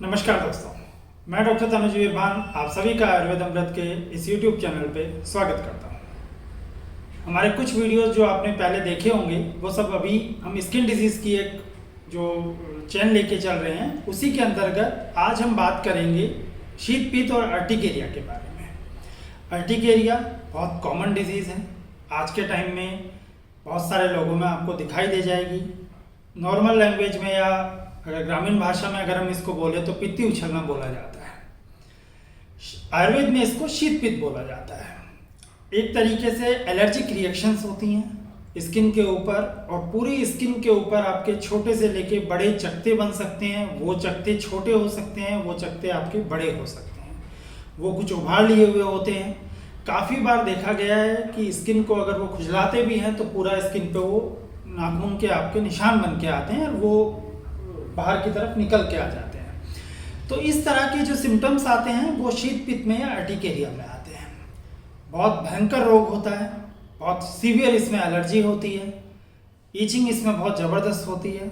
नमस्कार दोस्तों, मैं डॉक्टर तनुज विरभान आप सभी का आयुर्वेद अमृत के इस YouTube चैनल पे स्वागत करता हूँ। हमारे कुछ वीडियोस जो आपने पहले देखे होंगे वो सब अभी हम स्किन डिजीज़ की एक जो चैन लेके चल रहे हैं उसी के अंतर्गत आज हम बात करेंगे शीत पीत और अर्टिकेरिया के बारे में। अर्टिकेरिया बहुत कॉमन डिजीज़ है, आज के टाइम में बहुत सारे लोगों में आपको दिखाई दे जाएगी। नॉर्मल लैंग्वेज में या अगर ग्रामीण भाषा में अगर हम इसको बोले तो पित्ती उछलना बोला जाता है। आयुर्वेद में इसको शीत पित्त बोला जाता है। एक तरीके से एलर्जिक रिएक्शंस होती हैं स्किन के ऊपर और पूरी स्किन के ऊपर आपके छोटे से लेके बड़े चकत्ते बन सकते हैं। वो चकत्ते छोटे हो सकते हैं, वो चकत्ते आपके बड़े हो सकते हैं, वो कुछ उभार लिए हुए होते हैं। काफ़ी बार देखा गया है कि स्किन को अगर वो खुजलाते भी हैं तो पूरा स्किन पे वो नाखून के आपके निशान बन के आते हैं और वो बाहर की तरफ निकल के आ जाते हैं। तो इस तरह के जो सिम्टम्स आते हैं वो शीत पित्त में या अर्टिकेरिया में आते हैं। बहुत भयंकर रोग होता है, बहुत सीवियर इसमें एलर्जी होती है, ईचिंग इसमें बहुत ज़बरदस्त होती है।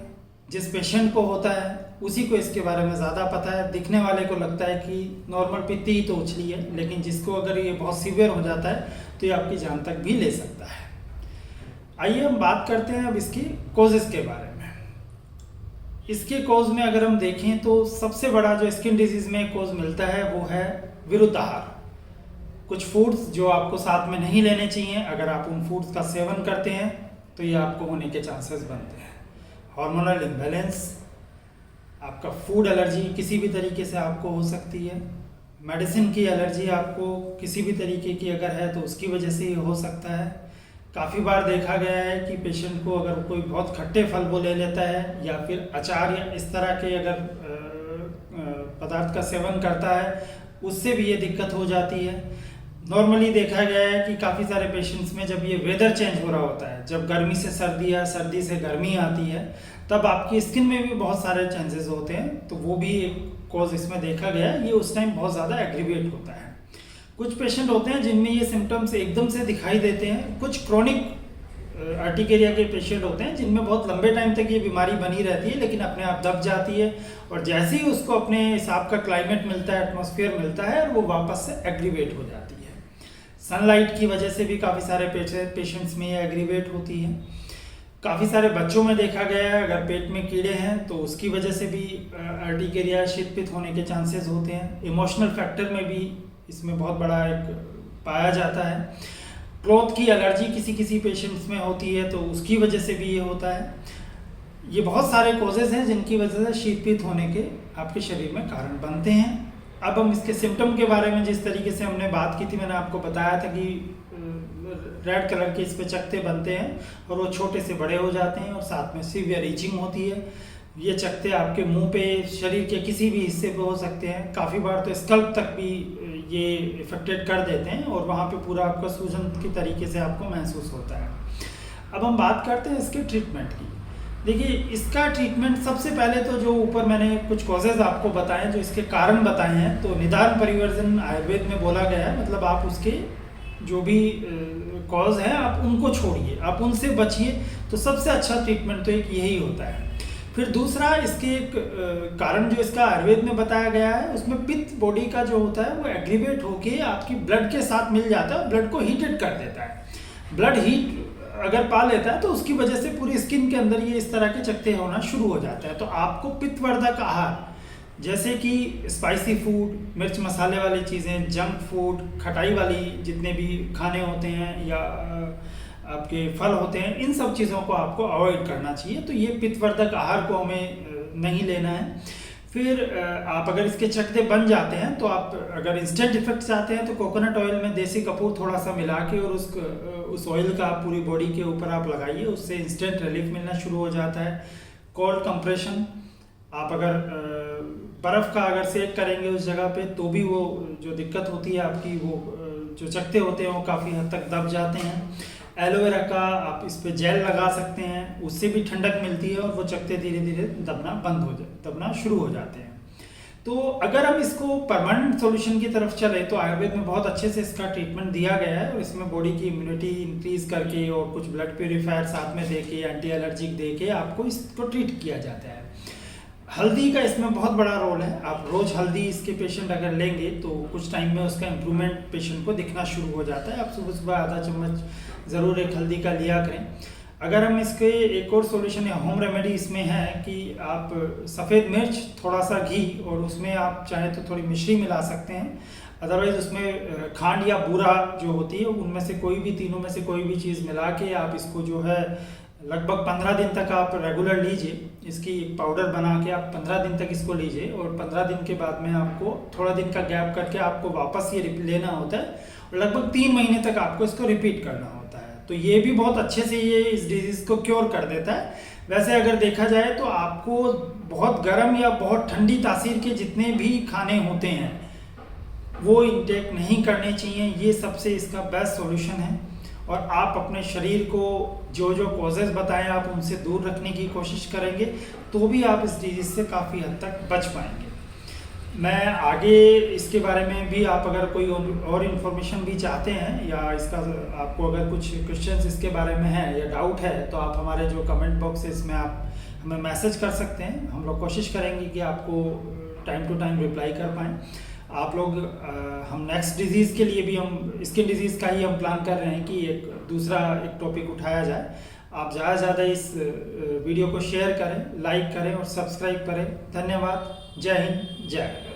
जिस पेशेंट को होता है उसी को इसके बारे में ज़्यादा पता है। दिखने वाले को लगता है कि नॉर्मल पित्ती ही तो उछली है, लेकिन जिसको अगर ये बहुत सीवियर हो जाता है तो ये आपकी जान तक भी ले सकता है। आइए हम बात करते हैं अब इसकी कोजेज़ के बारे में। इसके कोज में अगर हम देखें तो सबसे बड़ा जो स्किन डिजीज में कोज मिलता है वो है विरुद्ध आहार। कुछ फूड्स जो आपको साथ में नहीं लेने चाहिए, अगर आप उन फूड्स का सेवन करते हैं तो ये आपको होने के चांसेस बनते हैं। हार्मोनल इम्बैलेंस, आपका फूड एलर्जी किसी भी तरीके से आपको हो सकती है। मेडिसिन की एलर्जी आपको किसी भी तरीके की अगर है तो उसकी वजह से ये हो सकता है। काफ़ी बार देखा गया है कि पेशेंट को अगर कोई बहुत खट्टे फल वो ले लेता है या फिर अचार या इस तरह के अगर पदार्थ का सेवन करता है उससे भी ये दिक्कत हो जाती है। नॉर्मली देखा गया है कि काफ़ी सारे पेशेंट्स में जब ये वेदर चेंज हो रहा होता है, जब गर्मी से सर्दी या सर्दी से गर्मी आती है, तब आपकी स्किन में भी बहुत सारे चेंजेस होते हैं। तो वो भी एक कॉज इसमें देखा गया है। ये उस टाइम बहुत ज़्यादा एग्रीवेट होता है। कुछ पेशेंट होते हैं जिनमें ये सिम्टम्स एकदम से दिखाई देते हैं। कुछ क्रोनिक अर्टिकेरिया के पेशेंट होते हैं जिनमें बहुत लंबे टाइम तक ये बीमारी बनी रहती है, लेकिन अपने आप दब जाती है और जैसे ही उसको अपने हिसाब का क्लाइमेट मिलता है, एटमॉस्फेयर मिलता है, और वो वापस से एग्रीवेट हो जाती है। सनलाइट की वजह से भी काफ़ी सारे पेशेंट्स में ये एग्रीवेट होती है। काफ़ी सारे बच्चों में देखा गया है अगर पेट में कीड़े हैं तो उसकी वजह से भी अर्टिकेरिया शीत पित्त होने के चांसेस होते हैं। इमोशनल फैक्टर में भी इसमें बहुत बड़ा एक पाया जाता है। क्लॉथ की एलर्जी किसी किसी पेशेंट्स में होती है तो उसकी वजह से भी ये होता है। ये बहुत सारे कॉजेज़ हैं जिनकी वजह से शीत पित्त होने के आपके शरीर में कारण बनते हैं। अब हम इसके सिम्टम के बारे में जिस तरीके से हमने बात की थी, मैंने आपको बताया था कि रेड कलर के इस पे चकत्ते बनते हैं और वो छोटे से बड़े हो जाते हैं और साथ में सीवियर ईचिंग होती है। ये चकत्ते आपके मुंह पे, शरीर के किसी भी हिस्से पे हो सकते हैं। काफ़ी बार तो स्कल्प तक भी ये इफेक्टेड कर देते हैं और वहाँ पे पूरा आपका सूजन की तरीके से आपको महसूस होता है। अब हम बात करते हैं इसके ट्रीटमेंट की। देखिए, इसका ट्रीटमेंट सबसे पहले तो जो ऊपर मैंने कुछ कॉजेज़ आपको बताए, जो इसके कारण बताए हैं, तो निदान परिवर्जन आयुर्वेद में बोला गया है। मतलब आप उसके जो भी कॉज है आप उनको छोड़िए, आप उनसे बचिए, तो सबसे अच्छा ट्रीटमेंट तो एक यही होता है। फिर दूसरा, इसके एक कारण जो इसका आयुर्वेद में बताया गया है, उसमें पित्त बॉडी का जो होता है वो एग्रीवेट होके आपकी ब्लड के साथ मिल जाता है, ब्लड को हीटेड कर देता है। ब्लड हीट अगर पा लेता है तो उसकी वजह से पूरी स्किन के अंदर ये इस तरह के चकत्ते होना शुरू हो जाता है। तो आपको पित्तवर्धक आहार जैसे कि स्पाइसी फूड, मिर्च मसाले वाली चीज़ें, जंक फूड, खटाई वाली जितने भी खाने होते हैं या आपके फल होते हैं, इन सब चीज़ों को आपको अवॉइड करना चाहिए। तो ये पित्तवर्धक आहार को हमें नहीं लेना है। फिर आप अगर इसके चकत्ते बन जाते हैं तो आप अगर इंस्टेंट इफेक्ट चाहते हैं तो कोकोनट ऑयल में देसी कपूर थोड़ा सा मिला के और उस ऑयल का पूरी बॉडी के ऊपर आप लगाइए, उससे इंस्टेंट रिलीफ मिलना शुरू हो जाता है। कोल्ड कंप्रेशन, आप अगर बर्फ़ का अगर सेक करेंगे उस जगह पे तो भी वो जो दिक्कत होती है आपकी, वो जो चकत्ते होते हैं वो काफ़ी हद तक दब जाते हैं। एलोवेरा का आप इस पे जेल लगा सकते हैं, उससे भी ठंडक मिलती है और वो चकत्ते धीरे धीरे दबना शुरू हो जाते हैं। तो अगर हम इसको परमानेंट सॉल्यूशन की तरफ चले तो आयुर्वेद में बहुत अच्छे से इसका ट्रीटमेंट दिया गया है और इसमें बॉडी की इम्यूनिटी इंक्रीज करके और कुछ ब्लड प्योरीफायर साथ में देके, एंटी एलर्जिक देके आपको इसको ट्रीट किया जाता है। हल्दी का इसमें बहुत बड़ा रोल है। आप रोज़ हल्दी इसके पेशेंट अगर लेंगे तो कुछ टाइम में उसका इम्प्रूवमेंट पेशेंट को दिखना शुरू हो जाता है। आप सुबह सुबह आधा चम्मच ज़रूर एक हल्दी का लिया करें। अगर हम इसके एक और सॉल्यूशन या होम रेमेडी इसमें है कि आप सफ़ेद मिर्च, थोड़ा सा घी और उसमें आप चाहें तो थोड़ी मिश्री मिला सकते हैं। अदरवाइज़ उसमें खांड या बूरा जो होती है उनमें से कोई भी, तीनों में से कोई भी चीज़ मिला के आप इसको जो है लगभग 15 दिन तक आप रेगुलर लीजिए। इसकी पाउडर बना के आप 15 दिन तक इसको लीजिए और 15 दिन के बाद में आपको थोड़ा दिन का गैप करके आपको वापस ये लेना होता है और लगभग 3 महीने तक आपको इसको रिपीट करना होता है। तो ये भी बहुत अच्छे से ये इस डिजीज़ को क्योर कर देता है। वैसे अगर देखा जाए तो आपको बहुत गर्म या बहुत ठंडी तासीर के जितने भी खाने होते हैं वो इंटेक नहीं करने चाहिए। ये सबसे इसका बेस्ट सॉल्यूशन है। और आप अपने शरीर को जो जो कॉजेज़ बताएं आप उनसे दूर रखने की कोशिश करेंगे तो भी आप इस डिजीज़ से काफ़ी हद तक बच पाएंगे। मैं आगे इसके बारे में भी, आप अगर कोई और इन्फॉर्मेशन भी चाहते हैं या इसका आपको अगर कुछ क्वेश्चंस इसके बारे में है या डाउट है तो आप हमारे जो कमेंट बॉक्स है इसमें आप हमें मैसेज कर सकते हैं। हम लोग कोशिश करेंगे कि आपको टाइम टू टाइम रिप्लाई कर पाएँ। आप लोग हम नेक्स्ट डिजीज़ के लिए भी हम स्किन डिजीज़ का ही हम प्लान कर रहे हैं कि एक दूसरा एक टॉपिक उठाया जाए। आप ज़्यादा से ज़्यादा इस वीडियो को शेयर करें, लाइक करें और सब्सक्राइब करें। धन्यवाद। जय हिंद, जय भारत।